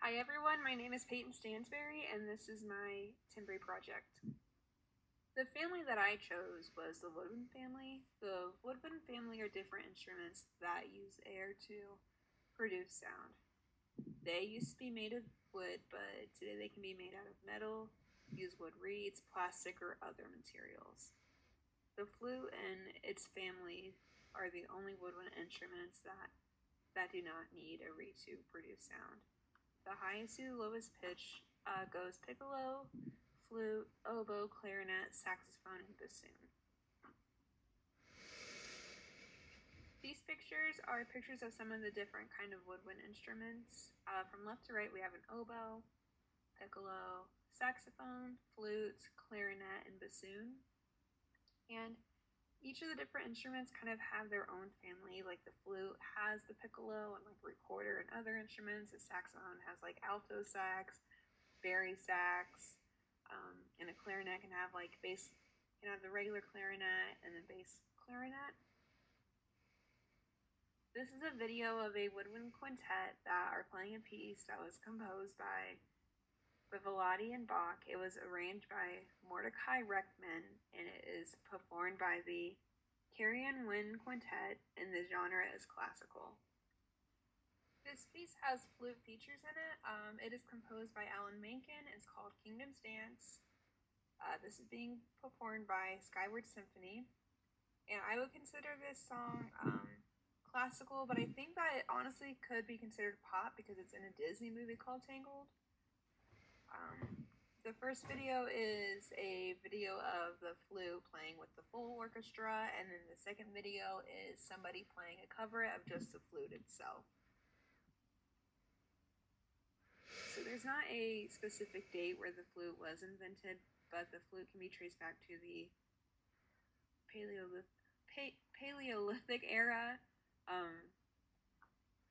Hi everyone, my name is Peyton Stansberry and this is my timbre project. The family that I chose was the woodwind family. The woodwind family are different instruments that use air to produce sound. They used to be made of wood, but today they can be made out of metal, use wood reeds, plastic, or other materials. The flute and its family are the only woodwind instruments that do not need a reed to produce sound. The highest to lowest pitch goes piccolo, flute, oboe, clarinet, saxophone, and bassoon. These pictures are pictures of some of the different kind of woodwind instruments. From left to right, we have an oboe, piccolo, saxophone, flute, clarinet, and bassoon. And each of the different instruments kind of have their own family. Like the flute has the piccolo and like recorder and other instruments. The saxophone has like alto sax, bari sax, and a clarinet can have like bass, can have the regular clarinet and the bass clarinet. This is a video of a woodwind quintet that are playing a piece that was composed by Vivaldi and Bach. It was arranged by Mordecai Reckman, and it is performed by the Carrion Wind Quintet, and the genre is classical. This piece has flute features in it. It is composed by Alan Menken. It's called Kingdom's Dance. This is being performed by Skyward Symphony, and I would consider this song classical, but I think that it honestly could be considered pop because it's in a Disney movie called Tangled. The first video is a video of the flute playing with the full orchestra, and then the second video is somebody playing a cover of just the flute itself. So there's not a specific date where the flute was invented, but the flute can be traced back to the Paleolithic era.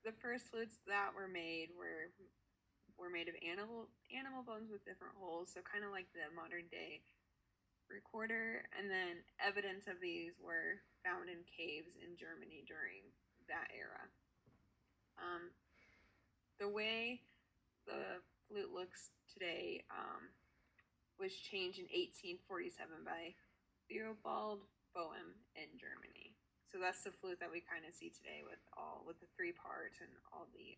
The first flutes that were made were made of animal bones with different holes, so kind of like the modern day recorder. And then evidence of these were found in caves in Germany during that era. The way the flute looks today was changed in 1847 by Theobald Boehm in Germany. So that's the flute that we kind of see today with the three parts and all the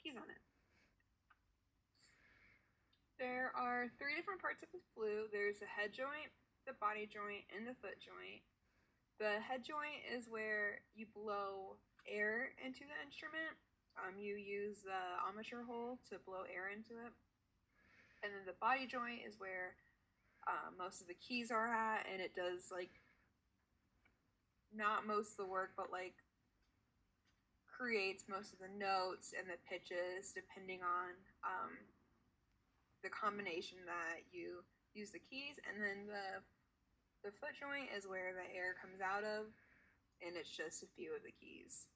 keys on it. There are three different parts of the flute. There's the head joint, the body joint, and the foot joint. The head joint is where you blow air into the instrument. You use the armature hole to blow air into it. And then the body joint is where most of the keys are at, and it does like not most of the work, but like creates most of the notes and the pitches depending on the combination that you use the keys. And then the foot joint is where the air comes out of, and it's just a few of the keys.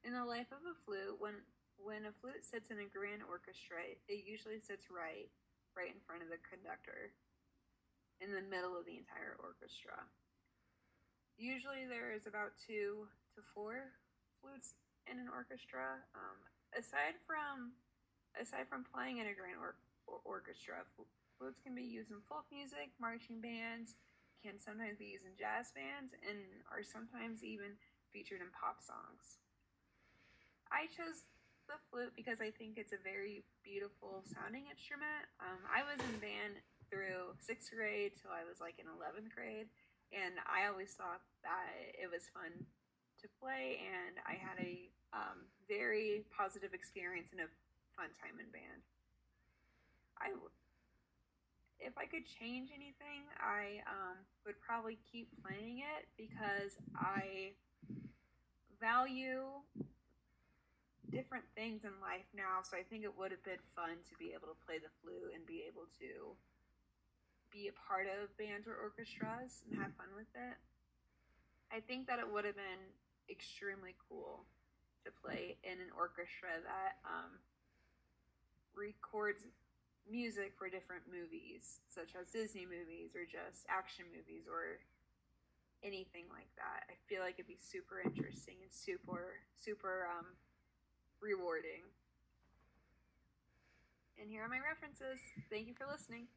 In the life of a flute, when a flute sits in a grand orchestra, it usually sits right in front of the conductor, in the middle of the entire orchestra. Usually there is about 2 to 4 flutes in an orchestra. Aside from playing in a grand orchestra, flutes can be used in folk music, marching bands, can sometimes be used in jazz bands, and are sometimes even featured in pop songs. I chose the flute because I think it's a very beautiful sounding instrument. I was in band through 6th grade till I was like in 11th grade, and I always thought that it was fun to play, and I had a very positive experience and a fun time in band. If I could change anything, I would probably keep playing it because I value different things in life now, so I think it would have been fun to be able to play the flute and be able to be a part of bands or orchestras and have fun with it. I think that it would have been extremely cool to play in an orchestra that records music for different movies, such as Disney movies or just action movies or anything like that. I feel like it'd be super interesting and super rewarding. And here are my references. Thank you for listening.